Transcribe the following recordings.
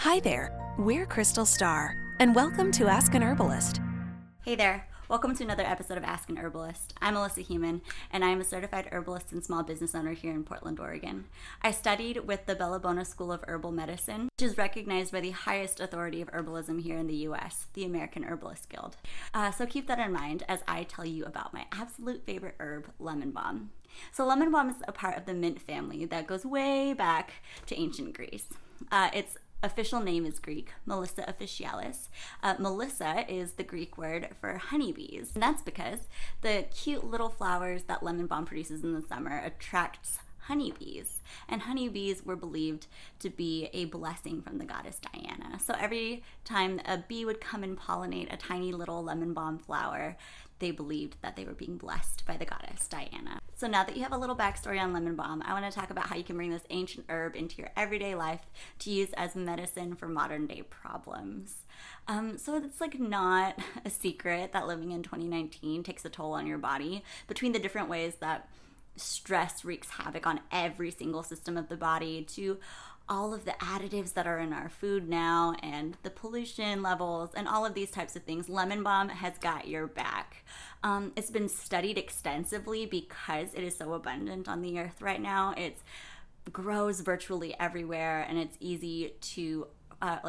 Hi there, we're Crystal Starr, and welcome to Ask an Herbalist. Hey there, welcome to another episode of Ask an Herbalist. I'm Alyssa Humann, and I am a certified herbalist and small business owner here in Portland, Oregon. I studied with the Bella Bona School of Herbal Medicine, which is recognized by the highest authority of herbalism here in the U.S., the American Herbalist Guild. So keep that in mind as I tell you about my absolute favorite herb, lemon balm. So lemon balm is a part of the mint family that goes way back to ancient Greece. Its official name is Greek, Melissa officinalis. Melissa is the Greek word for honeybees, and that's because the cute little flowers that lemon balm produces in the summer attracts honeybees, and honeybees were believed to be a blessing from the goddess Diana. So every time a bee would come and pollinate a tiny little lemon balm flower, they believed that they were being blessed by the goddess Diana. So now that you have a little backstory on lemon balm, I want to talk about how you can bring this ancient herb into your everyday life to use as medicine for modern day problems. So it's like not a secret that living in 2019 takes a toll on your body. Between the different ways that stress wreaks havoc on every single system of the body, to all of the additives that are in our food now and the pollution levels and all of these types of things, lemon balm has got your back. It's been studied extensively because it is so abundant on the earth right now. It grows virtually everywhere and it's easy to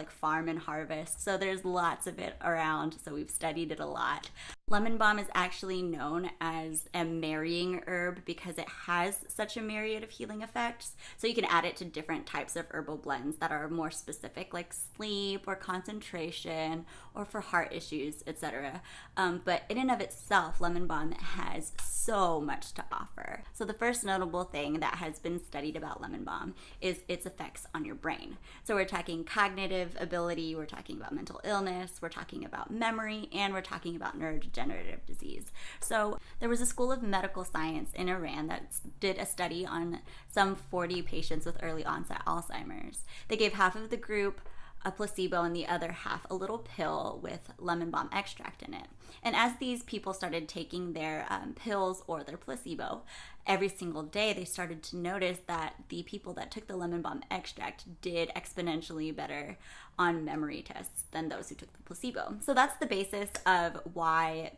farm and harvest. So there's lots of it around. So we've studied it a lot. Lemon balm is actually known as a marrying herb because it has such a myriad of healing effects. So you can add it to different types of herbal blends that are more specific, like sleep or concentration or for heart issues, etc. But in and of itself, lemon balm has so much to offer. So the first notable thing that has been studied about lemon balm is its effects on your brain. So we're talking cognitive ability, we're talking about mental illness, we're talking about memory, and we're talking about neurodegenerative disease. So there was a school of medical science in Iran that did a study on some 40 patients with early onset Alzheimer's. They gave half of the group a placebo and the other half a little pill with lemon balm extract in it. And as these people started taking their pills or their placebo every single day, they started to notice that the people that took the lemon balm extract did exponentially better on memory tests than those who took the placebo. So that's the basis of why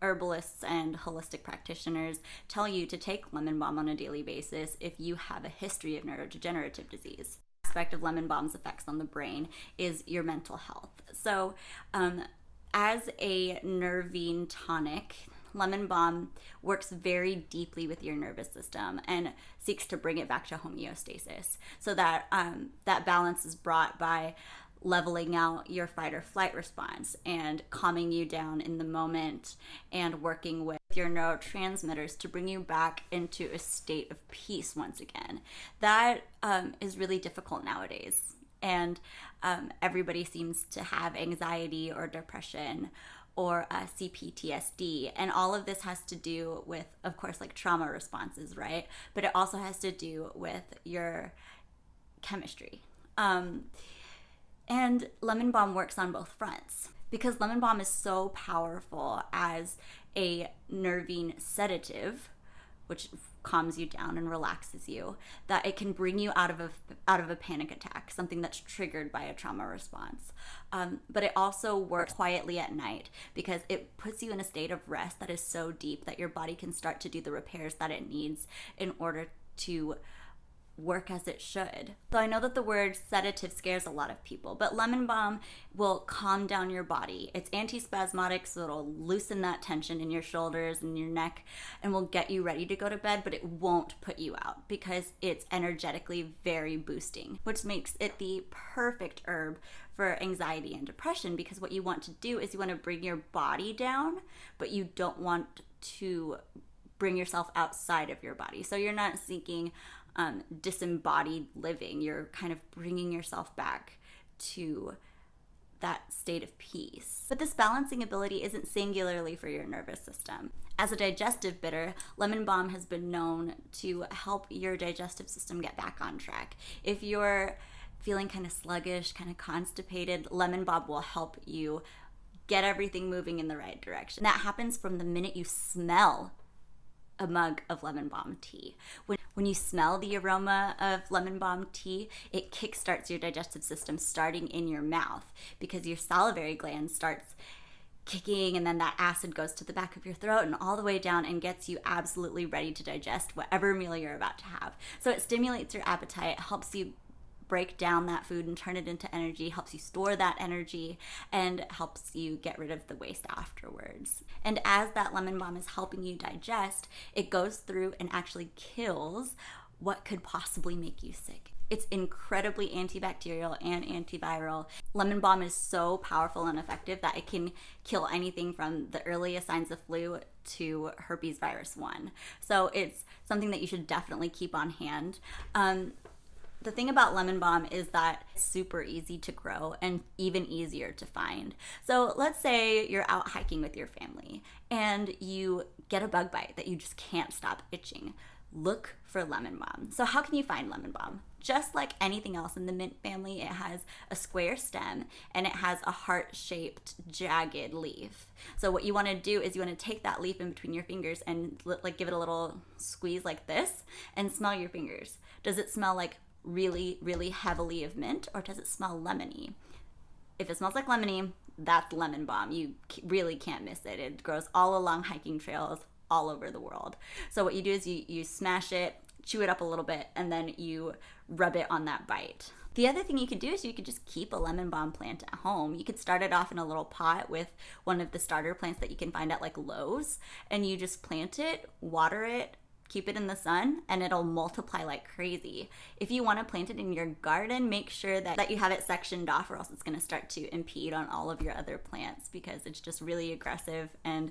herbalists and holistic practitioners tell you to take lemon balm on a daily basis if you have a history of neurodegenerative disease. Aspect of lemon balm's effects on the brain is your mental health. So as a nervine tonic, lemon balm works very deeply with your nervous system and seeks to bring it back to homeostasis. So that that balance is brought by leveling out your fight or flight response and calming you down in the moment and working with your neurotransmitters to bring you back into a state of peace once again. That is really difficult nowadays. And everybody seems to have anxiety or depression or PTSD. And all of this has to do with, of course, like trauma responses, right? But it also has to do with your chemistry. And lemon balm works on both fronts because lemon balm is so powerful as a nervine sedative, which calms you down and relaxes you, that it can bring you out of a panic attack, something that's triggered by a trauma response. But it also works quietly at night because it puts you in a state of rest that is so deep that your body can start to do the repairs that it needs in order to work as it should. So I know that the word sedative scares a lot of people, but lemon balm will calm down your body. It's anti-spasmodic, so it'll loosen that tension in your shoulders and your neck and will get you ready to go to bed, but it won't put you out because it's energetically very boosting, which makes it the perfect herb for anxiety and depression because what you want to do is you want to bring your body down, but you don't want to bring yourself outside of your body. So you're not seeking disembodied living. You're kind of bringing yourself back to that state of peace. But this balancing ability isn't singularly for your nervous system. As a digestive bitter, lemon balm has been known to help your digestive system get back on track. If you're feeling kind of sluggish, kind of constipated, lemon balm will help you get everything moving in the right direction. That happens from the minute you smell a mug of lemon balm tea. When you smell the aroma of lemon balm tea, it kickstarts your digestive system starting in your mouth because your salivary gland starts kicking, and then that acid goes to the back of your throat and all the way down and gets you absolutely ready to digest whatever meal you're about to have. So it stimulates your appetite, helps you break down that food and turn it into energy, helps you store that energy, and helps you get rid of the waste afterwards. And as that lemon balm is helping you digest, it goes through and actually kills what could possibly make you sick. It's incredibly antibacterial and antiviral. Lemon balm is so powerful and effective that it can kill anything from the earliest signs of flu to herpes virus 1. So it's something that you should definitely keep on hand. The thing about lemon balm is that it's super easy to grow and even easier to find. So let's say you're out hiking with your family and you get a bug bite that you just can't stop itching. Look for lemon balm. So how can you find lemon balm? Just like anything else in the mint family, it has a square stem and it has a heart-shaped jagged leaf. So what you want to do is you want to take that leaf in between your fingers and like give it a little squeeze like this and smell your fingers. Does it smell like really, really heavily of mint, or does it smell lemony? If it smells like lemony, that's lemon balm. You really can't miss it. It grows all along hiking trails all over the world. So what you do is you smash it, chew it up a little bit, and then you rub it on that bite. The other thing you could do is you could just keep a lemon balm plant at home. You could start it off in a little pot with one of the starter plants that you can find at like Lowe's, and you just plant it, water it, keep it in the sun, and it'll multiply like crazy. If you want to plant it in your garden, make sure that you have it sectioned off, or else it's going to start to impede on all of your other plants because it's just really aggressive and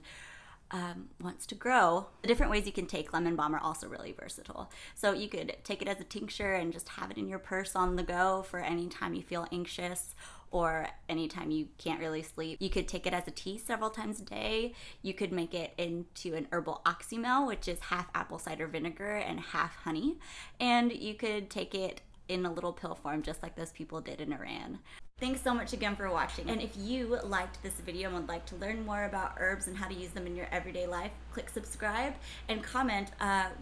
wants to grow. The different ways you can take lemon balm are also really versatile. So you could take it as a tincture and just have it in your purse on the go for any time you feel anxious or anytime you can't really sleep. You could take it as a tea several times a day. You could make it into an herbal oxymel, which is half apple cider vinegar and half honey. And you could take it in a little pill form, just like those people did in Iran. Thanks so much again for watching. And if you liked this video and would like to learn more about herbs and how to use them in your everyday life, click subscribe and comment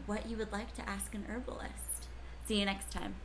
what you would like to ask an herbalist. See you next time.